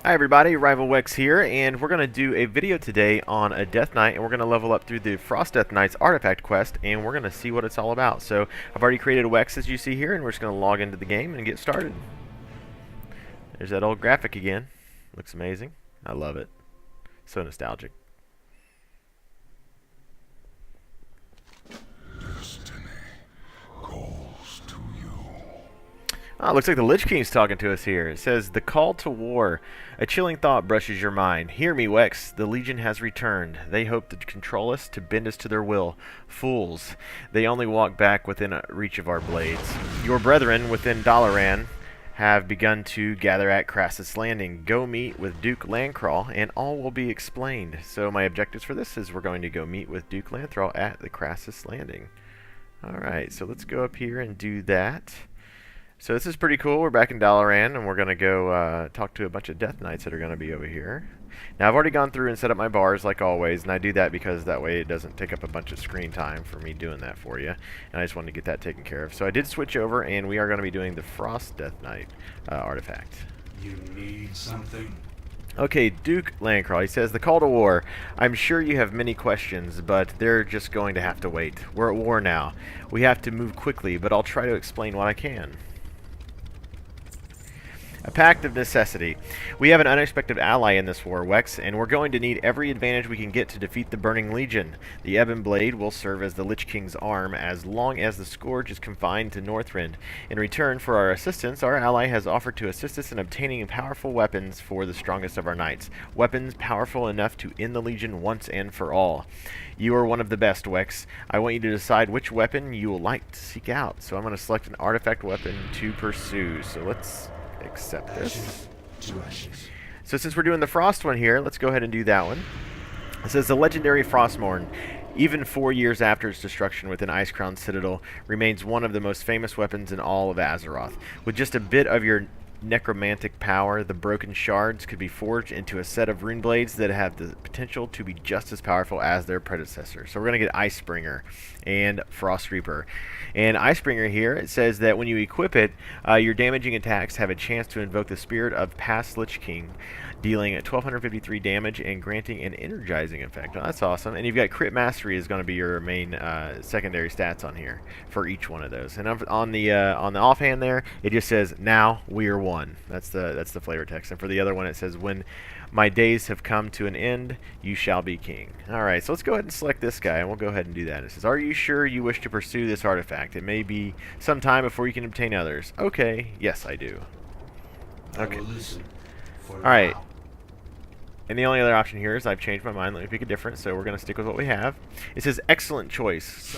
Hi everybody, Rival Wex here, and we're going to do a video today on a Death Knight, and we're going to level up through the Frost Death Knight's artifact quest, and we're going to see what it's all about. So I've already created a Wex as you see here, and we're just going to log into the game and get started. There's that old graphic again. Looks amazing. I love it. So nostalgic. Oh, looks like the Lich King's talking to us here. It says, "The call to war. A chilling thought brushes your mind. Hear me, Wex. The Legion has returned. They hope to control us, to bend us to their will. Fools. They only walk back within reach of our blades. Your brethren within Dalaran have begun to gather at Crassus Landing. Go meet with Duke Landcrawl, and all will be explained." So my objectives for this is we're going to go meet with Duke Landcrawl at the Crassus Landing. Alright, so let's go up here and do that. So this is pretty cool. We're back in Dalaran, and we're going to go talk to a bunch of Death Knights that are going to be over here. Now, I've already gone through and set up my bars like always, and I do that because that way it doesn't take up a bunch of screen time for me doing that for you. And I just wanted to get that taken care of. So I did switch over, and we are going to be doing the Frost Death Knight artifact. You need something? Okay, Duke Landcrawl, he says, "The call to war. I'm sure you have many questions, but they're just going to have to wait. We're at war now. We have to move quickly, but I'll try to explain what I can. A pact of necessity. We have an unexpected ally in this war, Wex, and we're going to need every advantage we can get to defeat the Burning Legion. The Ebon Blade will serve as the Lich King's arm as long as the Scourge is confined to Northrend. In return for our assistance, our ally has offered to assist us in obtaining powerful weapons for the strongest of our knights. Weapons powerful enough to end the Legion once and for all. You are one of the best, Wex. I want you to decide which weapon you will like to seek out. So I'm going to select an artifact weapon to pursue. So let's accept this. So since we're doing the Frost one here, let's go ahead and do that one. It says, "The legendary Frostmorn, even 4 years after its destruction within Icecrown Citadel, remains one of the most famous weapons in all of Azeroth. With just a bit of your necromantic power, the broken shards could be forged into a set of rune blades that have the potential to be just as powerful as their predecessor." So we're going to get Icebringer and Frostreaper. And Icebringer here, it says that when you equip it, your damaging attacks have a chance to invoke the spirit of past Lich King, dealing 1,253 damage and granting an energizing effect. Oh, that's awesome. And you've got Crit Mastery is going to be your main secondary stats on here for each one of those. And on the offhand there, it just says, "Now we are one." That's the flavor text. And for the other one, it says, "When my days have come to an end, you shall be king." Alright, so let's go ahead and select this guy, and we'll go ahead and do that. It says, "Are you sure you wish to pursue this artifact? It may be some time before you can obtain others." Okay, yes I do. Okay. Alright. And the only other option here is I've changed my mind. Let me pick a different, so we're going to stick with what we have. It says, "Excellent choice.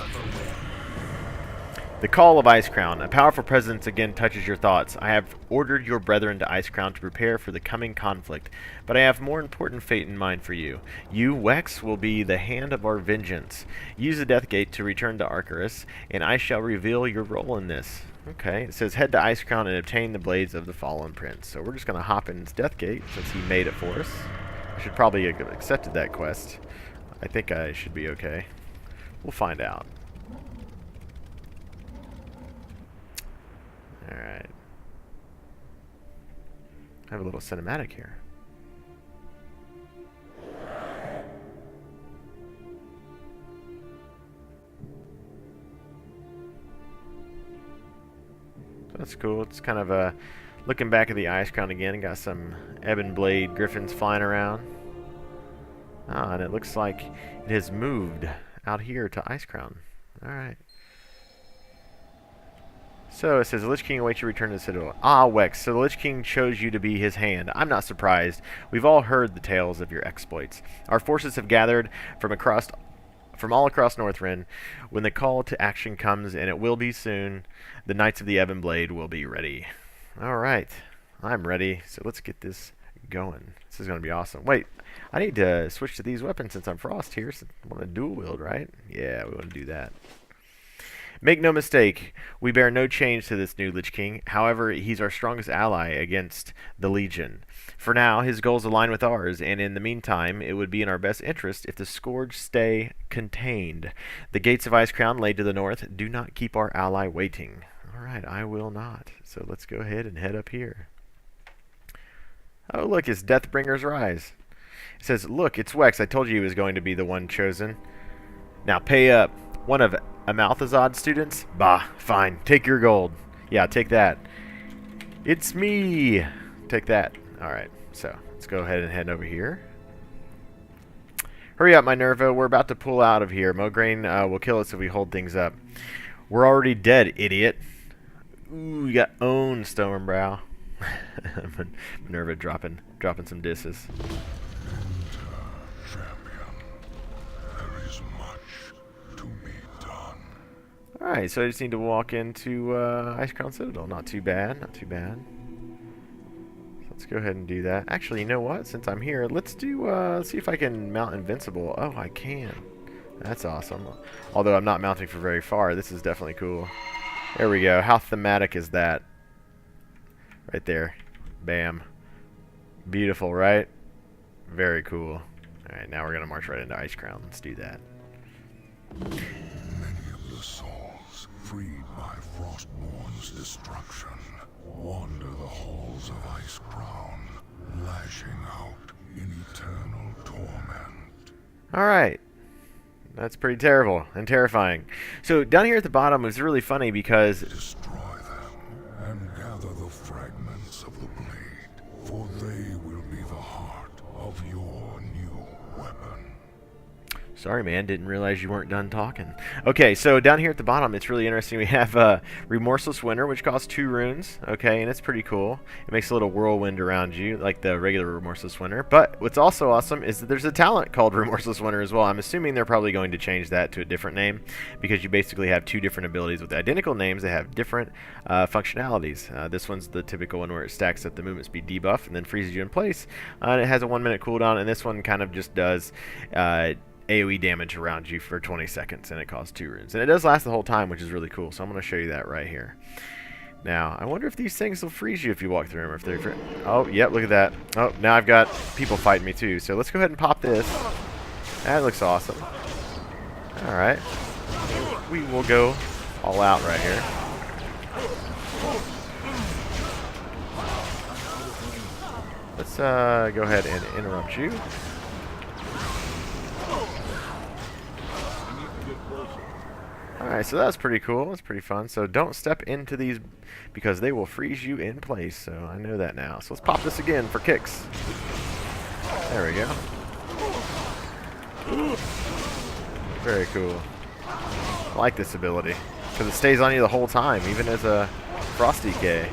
The call of Icecrown. A powerful presence again touches your thoughts. I have ordered your brethren to Icecrown to prepare for the coming conflict, but I have more important fate in mind for you. You, Wex, will be the hand of our vengeance. Use the Death Gate to return to Arcarus, and I shall reveal your role in this." Okay, it says, "Head to Icecrown and obtain the blades of the Fallen Prince." So we're just going to hop in his Death Gate since he made it for us. I should probably have accepted that quest. I think I should be okay. We'll find out. Alright. I have a little cinematic here. So that's cool. It's kind of looking back at the Icecrown again. Got some Ebon Blade Griffins flying around. Ah, and it looks like it has moved out here to Icecrown. Alright. So it says, "The Lich King awaits your return to the Citadel." Ah, Wex, so the Lich King chose you to be his hand. I'm not surprised. We've all heard the tales of your exploits. Our forces have gathered from all across Northrend. When the call to action comes, and it will be soon, the Knights of the Ebon Blade will be ready. Alright, I'm ready. So let's get this going. This is going to be awesome. Wait, I need to switch to these weapons since I'm Frost here. So I want to dual wield, right? Yeah, we want to do that. "Make no mistake, we bear no change to this new Lich King. However, he's our strongest ally against the Legion. For now, his goals align with ours, and in the meantime, it would be in our best interest if the Scourge stay contained. The gates of Icecrown lay to the north. Do not keep our ally waiting." Alright, I will not. So let's go ahead and head up here. Oh, look, it's Deathbringer's Rise. It says, look, it's Wex. I told you he was going to be the one chosen. Now pay up. One of Amalthazad's students? Bah, fine. Take your gold. Yeah, take that. It's me. Take that. Alright, so let's go ahead and head over here. Hurry up, Minerva. We're about to pull out of here. Mograine will kill us if we hold things up. We're already dead, idiot. Ooh, we got owned, Stormbrow. Minerva dropping some disses. Alright, so I just need to walk into Icecrown Citadel. Not too bad, not too bad. So let's go ahead and do that. Actually, you know what? Since I'm here, let's do, let's see if I can mount Invincible. Oh, I can. That's awesome. Although I'm not mounting for very far, this is definitely cool. There we go. How thematic is that? Right there. Bam. Beautiful, right? Very cool. Alright, now we're going to march right into Icecrown. Let's do that. Many of the souls, freed by Frostborn's destruction, wander the halls of Icecrown, lashing out in eternal torment. Alright. That's pretty terrible and terrifying. So down here at the bottom is really funny because... Destroy them and gather the fragments of the blade, for they will be the heart of your new weapon. Sorry, man. Didn't realize you weren't done talking. Okay, so down here at the bottom, it's really interesting. We have Remorseless Winter, which costs 2 runes. Okay, and it's pretty cool. It makes a little whirlwind around you, like the regular Remorseless Winter. But what's also awesome is that there's a talent called Remorseless Winter as well. I'm assuming they're probably going to change that to a different name, because you basically have 2 different abilities with identical names that have different functionalities. This one's the typical one where it stacks up the movement speed debuff and then freezes you in place. And it has a 1-minute cooldown, and this one kind of just does... AoE damage around you for 20 seconds, and it costs 2 runes. And it does last the whole time, which is really cool. So I'm going to show you that right here. Now, I wonder if these things will freeze you if you walk through them. Or if they're... Oh, yep, look at that. Oh, now I've got people fighting me too. So let's go ahead and pop this. That looks awesome. Alright. We will go all out right here. Let's go ahead and interrupt you. Alright, so that's pretty cool. That's pretty fun. So don't step into these because they will freeze you in place. So I know that now. So let's pop this again for kicks. There we go. Very cool. I like this ability because it stays on you the whole time, even as a Frosty K.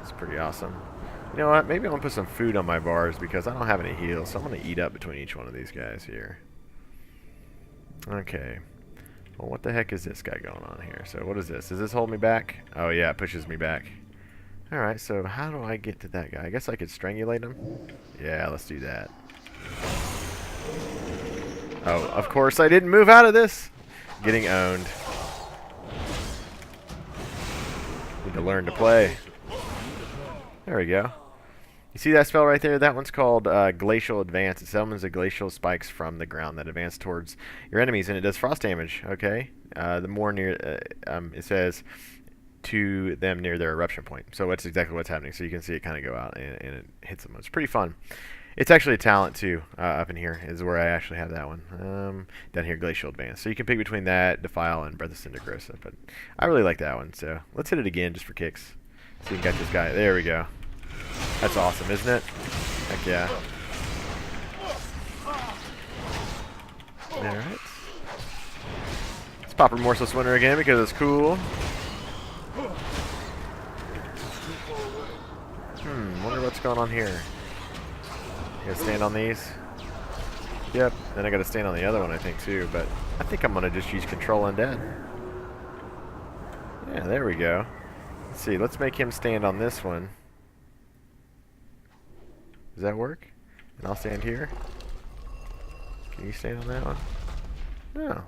It's pretty awesome. You know what? Maybe I'm going to put some food on my bars because I don't have any heals. So I'm going to eat up between each one of these guys here. Okay. Well, what the heck is this guy going on here? So what is this? Does this hold me back? Oh, yeah, it pushes me back. Alright, so how do I get to that guy? I guess I could strangulate him? Yeah, let's do that. Oh, of course I didn't move out of this! Getting owned. Need to learn to play. There we go. You see that spell right there? That one's called Glacial Advance. It summons the glacial spikes from the ground that advance towards your enemies, and it does frost damage, okay? The more near, it says, to them near their eruption point. So that's exactly what's happening. So you can see it kind of go out, and it hits them. It's pretty fun. It's actually a talent, too, up in here is where I actually have that one. Down here, Glacial Advance. So you can pick between that, Defile, and Breath of Cindergrossa. But I really like that one, so let's hit it again just for kicks. So you can get this guy. There we go. That's awesome, isn't it? Heck yeah. Alright. Let's pop Remorseless Winter again because it's cool. Wonder what's going on here. I gotta stand on these. Yep, then I gotta stand on the other one I think too, but I think I'm gonna just use Control Undead. Yeah, there we go. Let's see, let's make him stand on this one. Does that work? And I'll stand here. Can you stand on that one? No.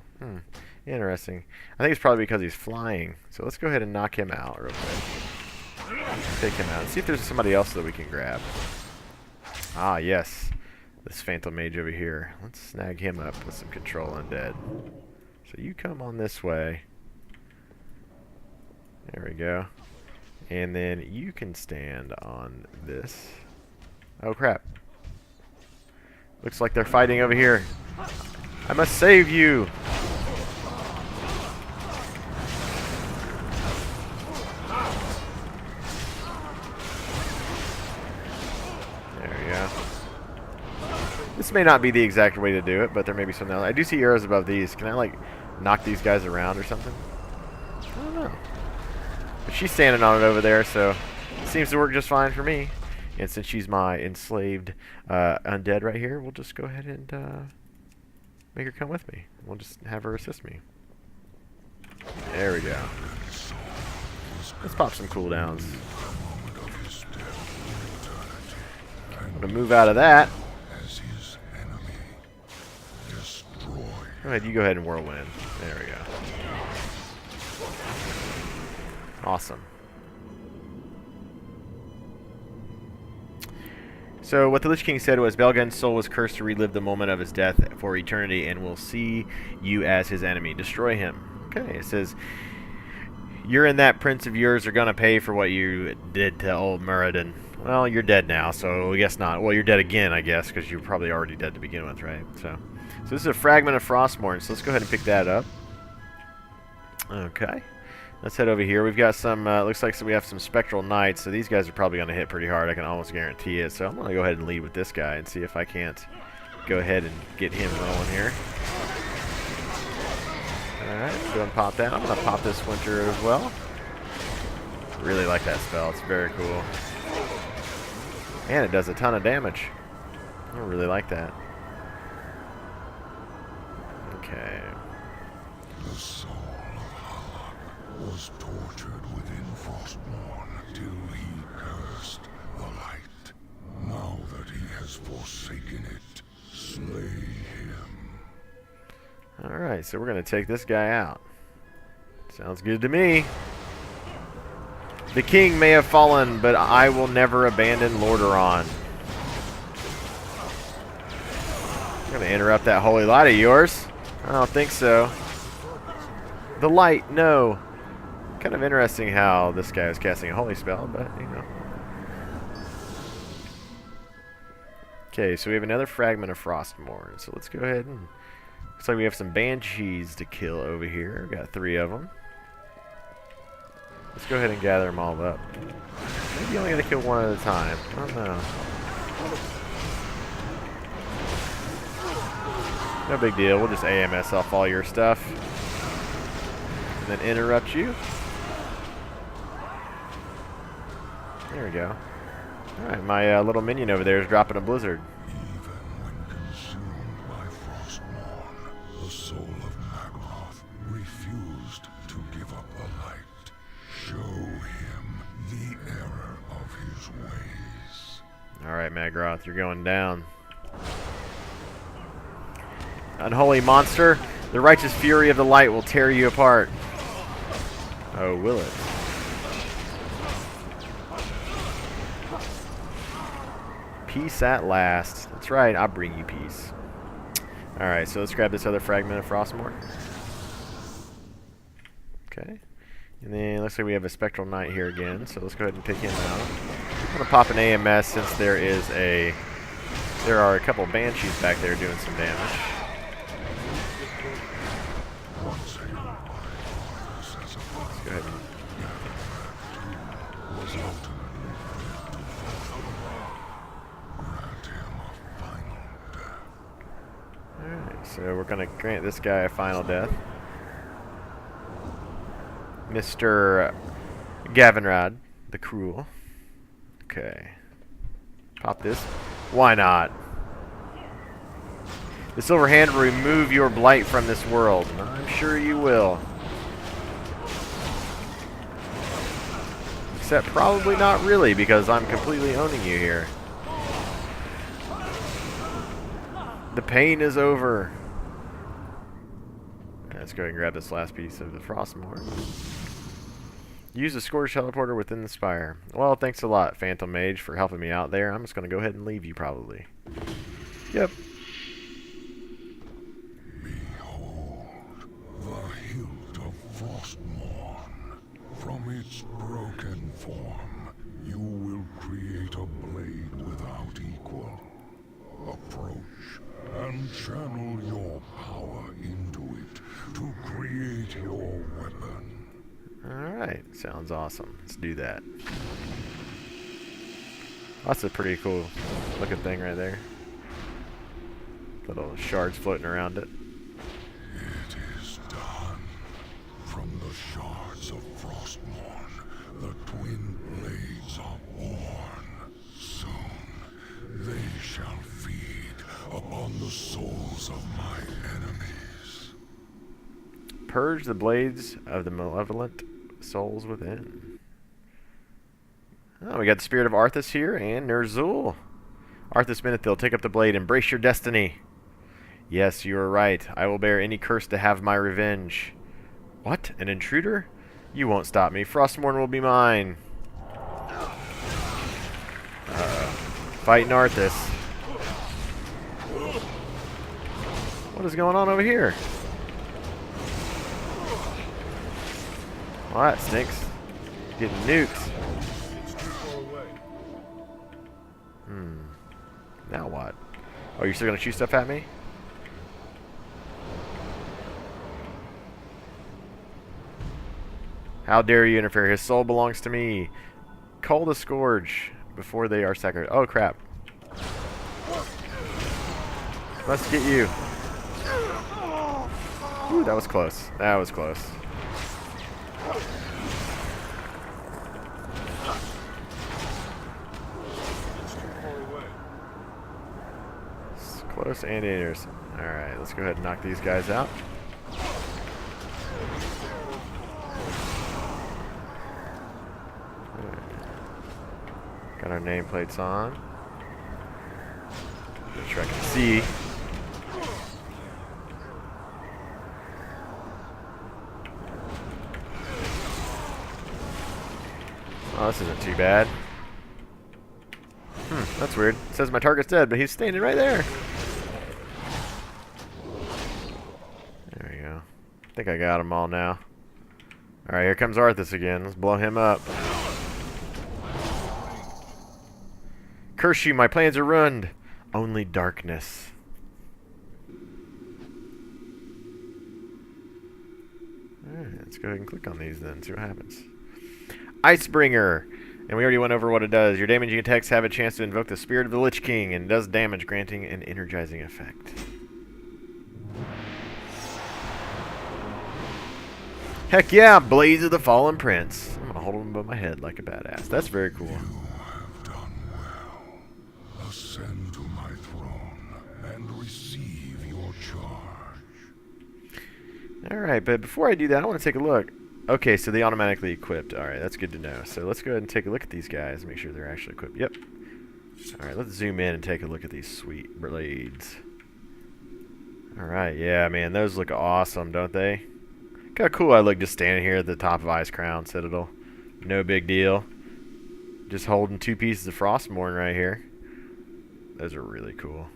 Interesting. I think it's probably because he's flying. So let's go ahead and knock him out real quick. Take him out. See if there's somebody else that we can grab. Ah, yes. This Phantom Mage over here. Let's snag him up with some Control Undead. So you come on this way. There we go. And then you can stand on this. Oh crap. Looks like they're fighting over here. I must save you. There we go. This may not be the exact way to do it, but there may be something else. I do see arrows above these. Can I, like, knock these guys around or something? I don't know. But she's standing on it over there, so it seems to work just fine for me. And since she's my enslaved undead right here, we'll just go ahead and make her come with me. We'll just have her assist me. There we go. Let's pop some cooldowns. I'm going to move out of that. Go ahead, you go ahead and whirlwind. There we go. Awesome. So what the Lich King said was, Belgun's soul was cursed to relive the moment of his death for eternity and will see you as his enemy. Destroy him. Okay, it says, you're and that prince of yours are going to pay for what you did to old Muradin. Well, you're dead now, so I guess not. Well, you're dead again, I guess, because you're probably already dead to begin with, right? So this is a fragment of Frostmourne, so let's go ahead and pick that up. Okay. Let's head over here. We've got some, looks like we have some Spectral Knights, so these guys are probably going to hit pretty hard. I can almost guarantee it. So I'm going to go ahead and lead with this guy and see if I can't go ahead and get him rolling here. Alright, go ahead and pop that. I'm going to pop this Winter as well. Really like that spell. It's very cool. And it does a ton of damage. I really like that. Okay. The soul of Halak was tortured within Frostmourne till he cursed the light. Now that he has forsaken it, slay him. Alright, so we're going to take this guy out. Sounds good to me. The king may have fallen, but I will never abandon Lordaeron. I'm going to interrupt that holy light of yours. I don't think so. The light, no. Kind of interesting how this guy was casting a holy spell, but, you know. Okay, so we have another fragment of Frostmourne. So let's go ahead and... Looks like we have some banshees to kill over here. We've got 3 of them. Let's go ahead and gather them all up. Maybe only going to kill one at a time. I don't know. No big deal. We'll just AMS off all your stuff. And then interrupt you. There we go. Alright, my little minion over there is dropping a blizzard. Even when consumed by Frostmourne, the soul of Magroth refused to give up the light. Show him the error of his ways. Alright, Magroth, you're going down. Unholy monster, the righteous fury of the light will tear you apart. Oh, will it? Peace at last. That's right, I'll bring you peace. Alright, so let's grab this other fragment of Frostmourne. Okay. And then it looks like we have a Spectral Knight here again, so let's go ahead and pick him out. I'm going to pop an AMS since there are a couple Banshees back there doing some damage. Let's go ahead and... Alright, so we're going to grant this guy a final death. Mr. Gavinrad, the Cruel. Okay. Pop this. Why not? The Silver Hand will remove your blight from this world. I'm sure you will. Except probably not really, because I'm completely owning you here. The pain is over. Let's go ahead and grab this last piece of the Frostmourne. Use the Scourge teleporter within the spire. Well, thanks a lot, Phantom Mage, for helping me out there. I'm just going to go ahead and leave you, probably. Yep. Behold, the hilt of Frostmourne. From its broken form, you will create a blade without equal. Approach and channel your power into it to create your weapon. Alright, sounds awesome. Let's do that. That's a pretty cool looking thing right there. Little shards floating around it. It is done. From the shards of Frostmourne, the twin blades are born. Soon, they shall feed upon the souls of my enemies. Purge the blades of the malevolent souls within. Oh, we got the spirit of Arthas here and Ner'zhul. Arthas Menethil, take up the blade, embrace your destiny. Yes, you are right. I will bear any curse to have my revenge. What? An intruder? You won't stop me. Frostmourne will be mine. Fighting Arthas. What is going on over here? Well, that stinks. Getting nuked. Now what? Oh, you're still gonna shoot stuff at me? How dare you interfere? His soul belongs to me. Call the Scourge before they are sacrificed. Oh, crap. Must get you. Ooh, that was close. That was close. It's close and dangerous. Alright, let's go ahead and knock these guys out. Got our nameplates on. Make sure I can see. Oh, this isn't too bad. That's weird. It says my target's dead, but he's standing right there. There we go. I think I got them all now. Alright, here comes Arthas again. Let's blow him up. Curse you, my plans are ruined. Only darkness. Alright, let's go ahead and click on these then, see what happens. Icebringer. And we already went over what it does. Your damaging attacks have a chance to invoke the spirit of the Lich King and does damage, granting an energizing effect. Heck yeah, Blades of the Fallen Prince. I'm gonna hold him above my head like a badass. That's very cool. You have done well. Ascend to my throne and receive your charge. Alright, but before I do that, I want to take a look. Okay, so they automatically equipped. Alright, that's good to know. So let's go ahead and take a look at these guys. Make sure they're actually equipped. Yep. Alright, let's zoom in and take a look at these sweet blades. Alright, yeah, man, those look awesome, don't they? Look how cool I look just standing here at the top of Icecrown Citadel. No big deal. Just holding two pieces of Frostmourne right here. Those are really cool.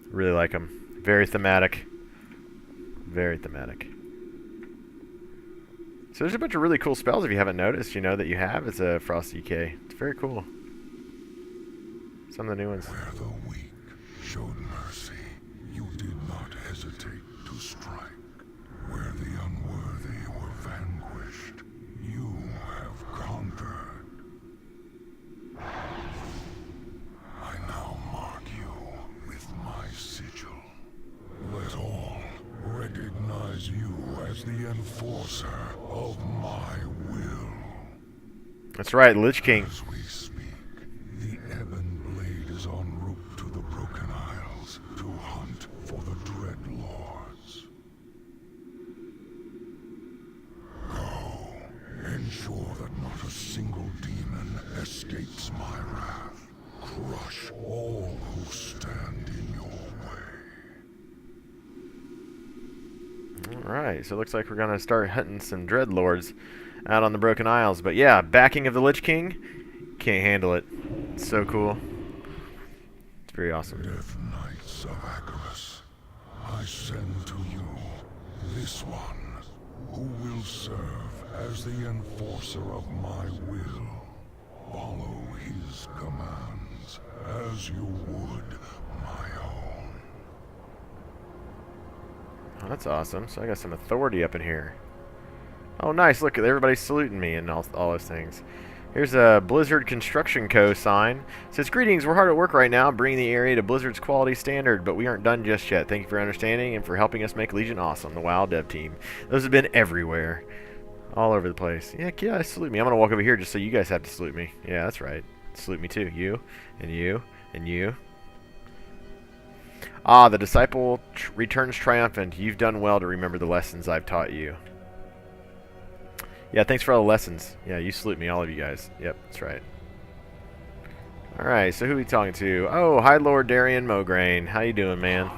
Really like them. Very thematic. Very thematic. So there's a bunch of really cool spells if you haven't noticed, you know, that you have as a Frost EK. It's very cool. Some of the new ones. Where the weak showed mercy, you did not hesitate to strike. Where the unworthy were vanquished, you have conquered. I now mark you with my sigil. Let all recognize you as the enforcer of my will. That's right, Lich King. As we speak, the Ebon Blade is en route to the Broken Isles to hunt for the Dread Lords. Go, ensure that not a single demon escapes my wrath. Crush all who stand in your way. Alright, so it looks like we're going to start hunting some Dreadlords out on the Broken Isles. But yeah, backing of the Lich King, can't handle it. It's so cool. It's very awesome. Death Knights of Agarus, I send to you this one who will serve As the enforcer of my will, follow his commands as you would my own. Oh, that's awesome. So I got some authority up in here. Oh, nice. Look, everybody's saluting me and all those things. Here's a Blizzard Construction Co. sign. It says, greetings, we're hard at work right now, bringing the area to Blizzard's quality standard, but we aren't done just yet. Thank you for understanding and for helping us make Legion awesome, the WoW dev team. Those have been everywhere. All over the place. Yeah, salute me. I'm going to walk over here just so you guys have to salute me. Yeah, that's right. Salute me too. You, and you, and you. Ah, the disciple returns triumphant. You've done well to remember the lessons I've taught you. Yeah, thanks for all the lessons. Yeah, you salute me, all of you guys. Yep, that's right. Alright, so who are we talking to? Oh, hi Lord Darian Mograine. How you doing, man?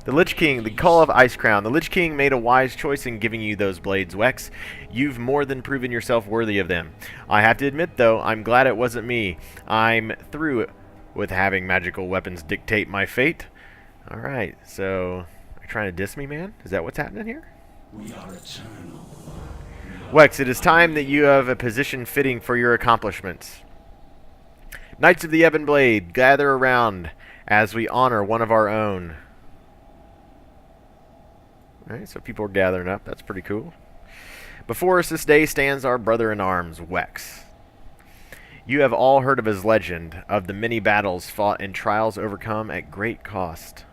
The Lich King, the Call of Icecrown. The Lich King made a wise choice in giving you those blades, Wex. You've more than proven yourself worthy of them. I have to admit, though, I'm glad it wasn't me. I'm through with having magical weapons dictate my fate. Alright, so... Are you trying to diss me, man? Is that what's happening here? We are eternal. Wex, it is time that you have a position fitting for your accomplishments. Knights of the Ebon Blade, gather around as we honor one of our own. Alright, so people are gathering up. That's pretty cool. Before us this day stands our brother-in-arms, Wex. You have all heard of his legend, of the many battles fought and trials overcome at great cost.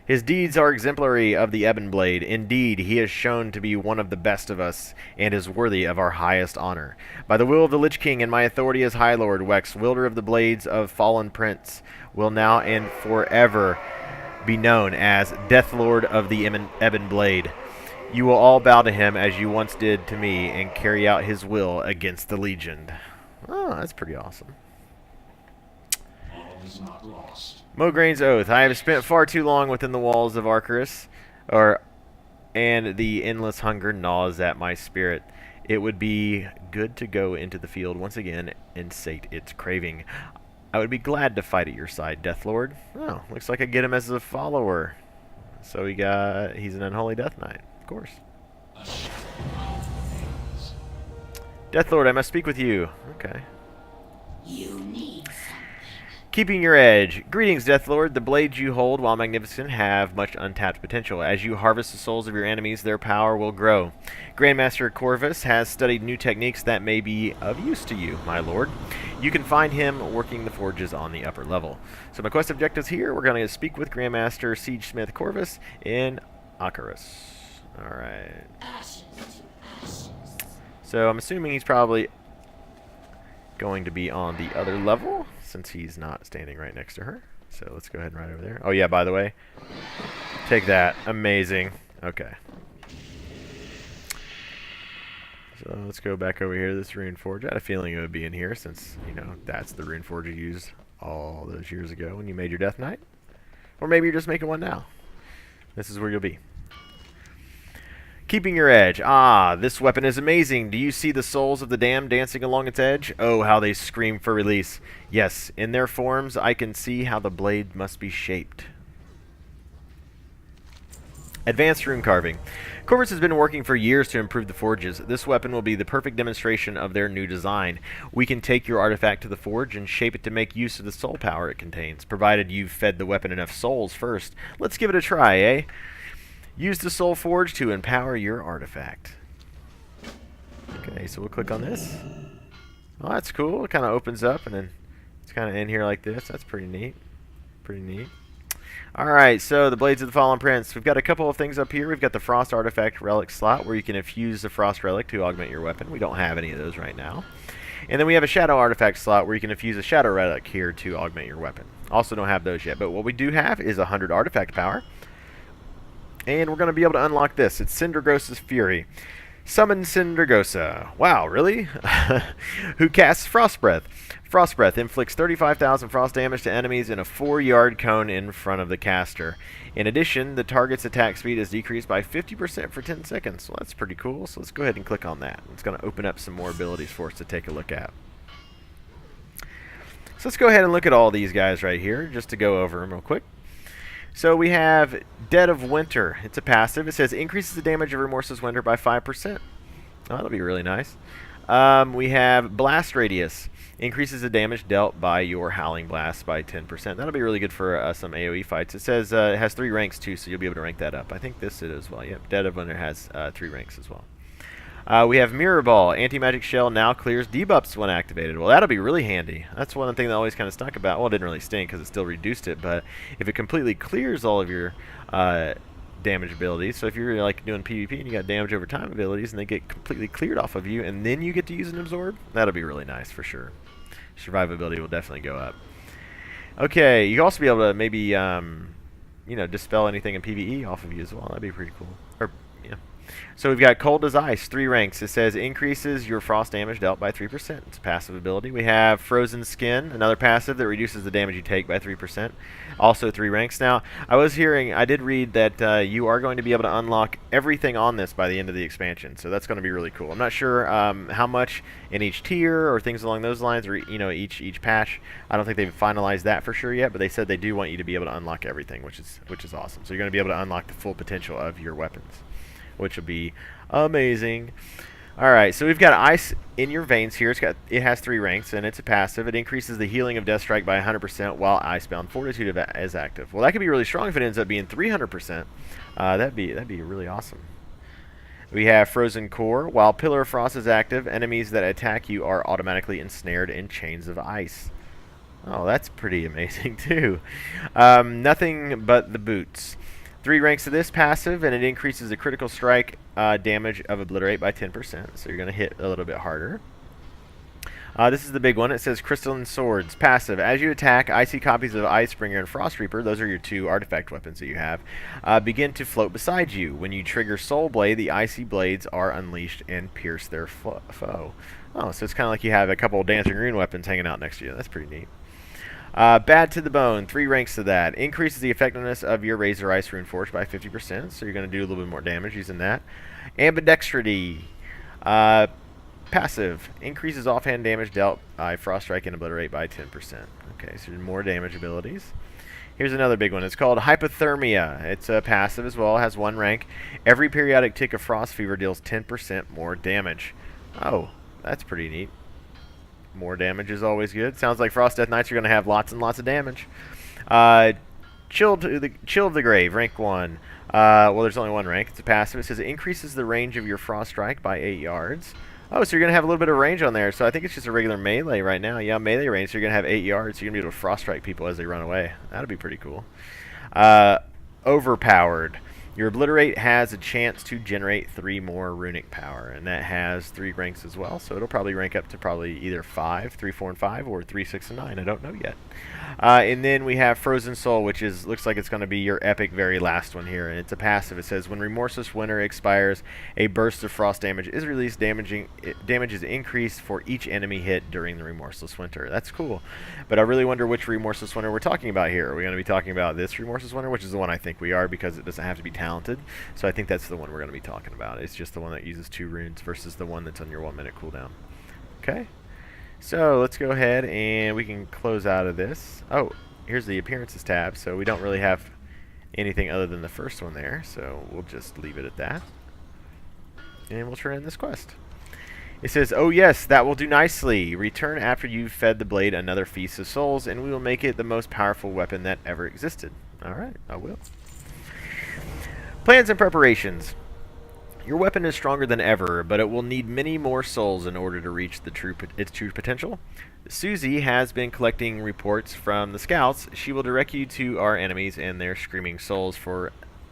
His deeds are exemplary of the Ebon Blade. Indeed, he has shown to be one of the best of us, and is worthy of our highest honor. By the will of the Lich King and my authority as High Lord, Wex, wielder of the blades of Fallen Prince, will now and forever be known as Death Lord of the Ebon Blade. You will all bow to him as you once did to me, and carry out his will against the Legion. Oh, that's pretty awesome. All is not lost. Mograine's Oath. I have spent far too long within the walls of Arcarus, and the endless hunger gnaws at my spirit. It would be good to go into the field once again and sate its craving. I would be glad to fight at your side, Deathlord. Oh, looks like I get him as a follower. So he's an Unholy Death Knight, of course. A shadow of things. Deathlord, I must speak with you. Okay. You need something. Keeping your edge. Greetings, Deathlord. The blades you hold, while magnificent, have much untapped potential. As you harvest the souls of your enemies, their power will grow. Grandmaster Corvus has studied new techniques that may be of use to you, my lord. You can find him working the forges on the upper level. So my quest objectives here, we're going to speak with Grandmaster Siegesmith Corvus in Arcarus. Alright. Ashes to ashes. So I'm assuming he's probably going to be on the other level, since he's not standing right next to her. So let's go ahead and ride over there. Oh yeah, by the way, take that. Amazing. Okay. So let's go back over here to this rune forge. I had a feeling it would be in here, since, you know, that's the rune forge you used all those years ago when you made your Death Knight. Or maybe you're just making one now. This is where you'll be. Keeping your edge. Ah, this weapon is amazing. Do you see the souls of the damned dancing along its edge? Oh, how they scream for release. Yes, in their forms I can see how the blade must be shaped. Advanced rune carving. Corvus has been working for years to improve the forges. This weapon will be the perfect demonstration of their new design. We can take your artifact to the forge and shape it to make use of the soul power it contains, provided you've fed the weapon enough souls first. Let's give it a try, eh? Use the Soul Forge to empower your artifact. Okay, so we'll click on this. Oh, that's cool. It kind of opens up, and then it's kind of in here like this. That's pretty neat. Pretty neat. Alright, so the Blades of the Fallen Prince. We've got a couple of things up here. We've got the Frost Artifact Relic slot, where you can infuse the Frost Relic to augment your weapon. We don't have any of those right now. And then we have a Shadow Artifact slot, where you can infuse a Shadow Relic here to augment your weapon. Also don't have those yet, but what we do have is 100 Artifact Power. And we're going to be able to unlock this. It's Cindergosa's Fury. Summon Cindergosa. Wow, really? Who casts Frost Breath. Frost Breath inflicts 35,000 frost damage to enemies in a 4-yard cone in front of the caster. In addition, the target's attack speed is decreased by 50% for 10 seconds. Well, that's pretty cool. So let's go ahead and click on that. It's going to open up some more abilities for us to take a look at. So let's go ahead and look at all these guys right here, just to go over them real quick. So we have Dead of Winter. It's a passive. It says increases the damage of Remorseless Winter by 5%. Oh, that'll be really nice. We have Blast Radius. Increases the damage dealt by your Howling Blast by 10%. That'll be really good for some AoE fights. It says it has 3 ranks too, so you'll be able to rank that up. I think this is as well. Yep, Dead of Winter has 3 ranks as well. We have Mirror Ball. Anti-Magic Shell now clears debuffs when activated. Well, that'll be really handy. That's one thing that always kind of stunk about. Well, it didn't really stink because it still reduced it, but if it completely clears all of your damage abilities, so if you're like doing PvP and you got damage over time abilities and they get completely cleared off of you and then you get to use an absorb, that'll be really nice for sure. Survivability will definitely go up. Okay, you can also be able to maybe you know, dispel anything in PvE off of you as well. That'd be pretty cool. Or yeah. So we've got Cold as Ice, 3 ranks. It says increases your frost damage dealt by 3%. It's a passive ability. We have Frozen Skin, another passive that reduces the damage you take by 3%. Also 3 ranks. Now, I did read that you are going to be able to unlock everything on this by the end of the expansion. So that's going to be really cool. I'm not sure how much in each tier or things along those lines, or you know, each patch. I don't think they've finalized that for sure yet, but they said they do want you to be able to unlock everything, which is awesome. So you're going to be able to unlock the full potential of your weapons, which will be amazing. All right, so we've got Ice in your veins here. It has 3 ranks, and it's a passive. It increases the healing of Death Strike by 100% while Icebound Fortitude is active. Well, that could be really strong if it ends up being 300%. That'd be really awesome. We have Frozen Core. While Pillar of Frost is active, enemies that attack you are automatically ensnared in chains of ice. Oh, that's pretty amazing too. Nothing but the boots. 3 ranks of this passive, and it increases the critical strike damage of Obliterate by 10%, so you're going to hit a little bit harder. This is the big one. It says Crystalline Swords. Passive. As you attack, icy copies of Icebringer and Frostreaper, those are your 2 artifact weapons that you have, begin to float beside you. When you trigger Soul Blade, the icy blades are unleashed and pierce their foe. Oh, so it's kind of like you have a couple of Dancing Rune weapons hanging out next to you. That's pretty neat. Bad to the Bone, 3 ranks to that. Increases the effectiveness of your Razor Ice Rune Forge by 50%, so you're going to do a little bit more damage using that. Ambidextrity, passive. Increases offhand damage dealt by Frost Strike and Obliterate by 10%. Okay, so more damage abilities. Here's another big one. It's called Hypothermia. It's a passive as well. It has 1 rank. Every periodic tick of Frost Fever deals 10% more damage. Oh, that's pretty neat. More damage is always good. Sounds like Frost Death Knights are going to have lots and lots of damage. Chill of the Grave, rank 1. Well, there's only 1 rank. It's a passive. It says it increases the range of your Frost Strike by 8 yards. Oh, so you're going to have a little bit of range on there. So I think it's just a regular melee right now. Yeah, melee range. So you're going to have 8 yards. So you're going to be able to Frost Strike people as they run away. That'll be pretty cool. Overpowered. Your Obliterate has a chance to generate 3 more runic power, and that has 3 ranks as well, so it'll probably rank up to probably either 5, 3, 4, and 5, or 3, 6, and 9. I don't know yet. And then we have Frozen Soul, which looks like it's going to be your epic very last one here, and it's a passive. It says, when Remorseless Winter expires, a burst of frost damage is released. Damage is increased for each enemy hit during the Remorseless Winter. That's cool, but I really wonder which Remorseless Winter we're talking about here. Are we going to be talking about this Remorseless Winter, which is the one I think we are, because it doesn't have to be talented, so I think that's the one we're going to be talking about. It's just the one that uses 2 runes versus the one that's on your 1-minute cooldown. Okay, so let's go ahead and we can close out of this. Oh, here's the appearances tab, so we don't really have anything other than the first one there, so we'll just leave it at that, and we'll turn in this quest. It says, oh yes, that will do nicely. Return after you've fed the blade another feast of souls, and we will make it the most powerful weapon that ever existed. Alright, I will. Plans and preparations. Your weapon is stronger than ever, but it will need many more souls in order to reach its true potential. Susie has been collecting reports from the scouts. She will direct you to our enemies, and their screaming souls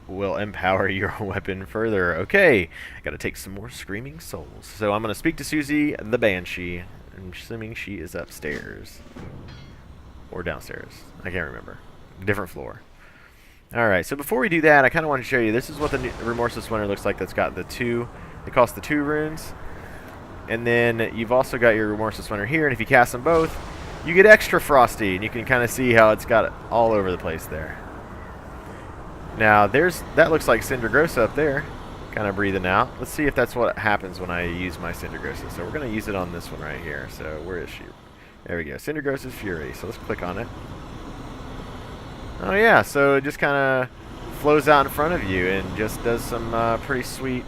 will empower your weapon further. Okay, gotta take some more screaming souls. So I'm gonna speak to Susie the Banshee. I'm assuming she is upstairs or downstairs. I can't remember. Different floor. Alright, so before we do that, I kind of want to show you, this is what the Remorseless Winter looks like. That's got the 2, it costs the 2 runes. And then you've also got your Remorseless Winter here, and if you cast them both, you get extra frosty, and you can kind of see how it's got it all over the place there. Now, that looks like Cindergrosa up there, kind of breathing out. Let's see if that's what happens when I use my Cindergrosa. So we're going to use it on this one right here. So where is she? There we go, Cindergrosa's Fury. So let's click on it. Oh yeah, so it just kind of flows out in front of you and just does some pretty sweet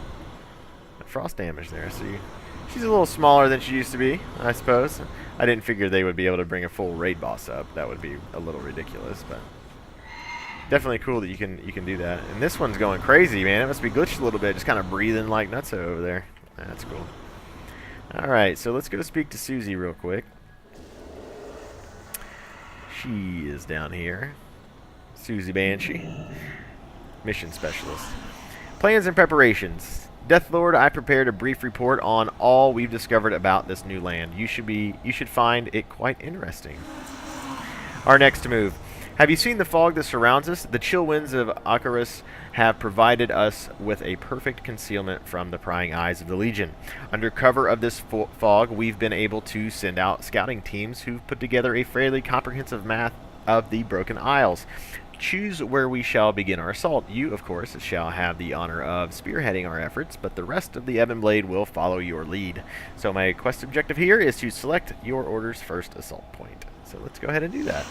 frost damage there. So she's a little smaller than she used to be, I suppose. I didn't figure they would be able to bring a full raid boss up. That would be a little ridiculous, but definitely cool that you can do that. And this one's going crazy, man. It must be glitched a little bit, just kind of breathing like nutso over there. That's cool. All right, so let's go speak to Susie real quick. She is down here. Susie Banshee, mission specialist. Plans and preparations. Deathlord, I prepared a brief report on all we've discovered about this new land. You should find it quite interesting. Our next move. Have you seen the fog that surrounds us? The chill winds of Icarus have provided us with a perfect concealment from the prying eyes of the Legion. Under cover of this fog, we've been able to send out scouting teams who've put together a fairly comprehensive map of the Broken Isles. Choose where we shall begin our assault. You, of course, shall have the honor of spearheading our efforts, but the rest of the Ebon Blade will follow your lead. So my quest objective here is to select your order's first assault point. So let's go ahead and do that.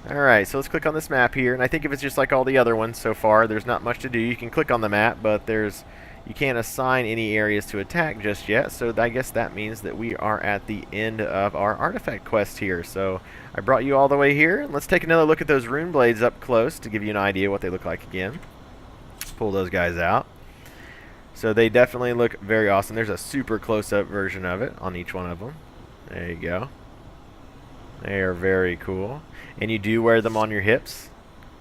Alright, so let's click on this map here, and I think if it's just like all the other ones so far, there's not much to do. You can click on the map, but you can't assign any areas to attack just yet, so I guess that means that we are at the end of our artifact quest here. So I brought you all the way here, and let's take another look at those rune blades up close to give you an idea what they look like again. Let's pull those guys out. So they definitely look very awesome. There's a super close-up version of it on each one of them. There you go. They are very cool. And you do wear them on your hips,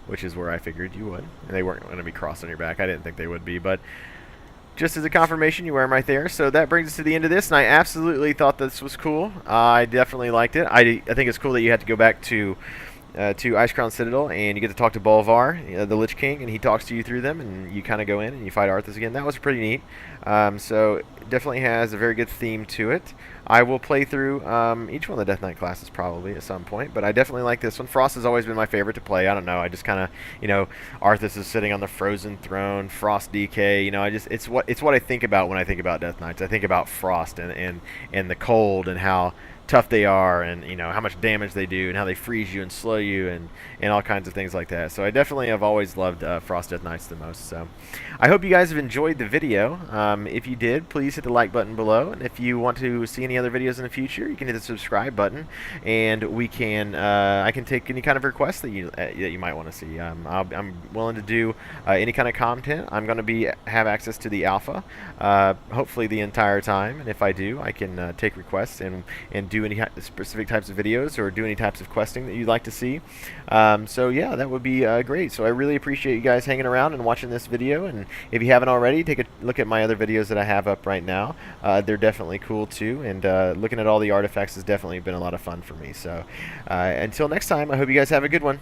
which is where I figured you would. And they weren't going to be crossed on your back. I didn't think they would be, but just as a confirmation, you wear them right there. So that brings us to the end of this, and I absolutely thought this was cool. I definitely liked it. I think it's cool that you had to go back to Icecrown Citadel, and you get to talk to Bolvar, the Lich King, and he talks to you through them, and you kind of go in and you fight Arthas again. That was pretty neat. So it definitely has a very good theme to it. I will play through each one of the Death Knight classes probably at some point, but I definitely like this one. Frost has always been my favorite to play. I don't know. I just kind of, Arthas is sitting on the frozen throne, Frost DK. It's what I think about when I think about Death Knights. I think about Frost and the cold and how tough they are, and how much damage they do, and how they freeze you and slow you, and all kinds of things like that. So I definitely have always loved Frost Death Knights the most. So I hope you guys have enjoyed the video. If you did, please hit the like button below, and if you want to see any other videos in the future, you can hit the subscribe button, and we can I can take any kind of requests that you might want to see. I'm willing to do any kind of content. I'm going to have access to the alpha hopefully the entire time, and if I do, I can take requests and do any specific types of videos or do any types of questing that you'd like to see. So yeah, that would be great. So I really appreciate you guys hanging around and watching this video, and if you haven't already, take a look at my other videos that I have up right now. They're definitely cool too, and looking at all the artifacts has definitely been a lot of fun for me. So until next time, I hope you guys have a good one.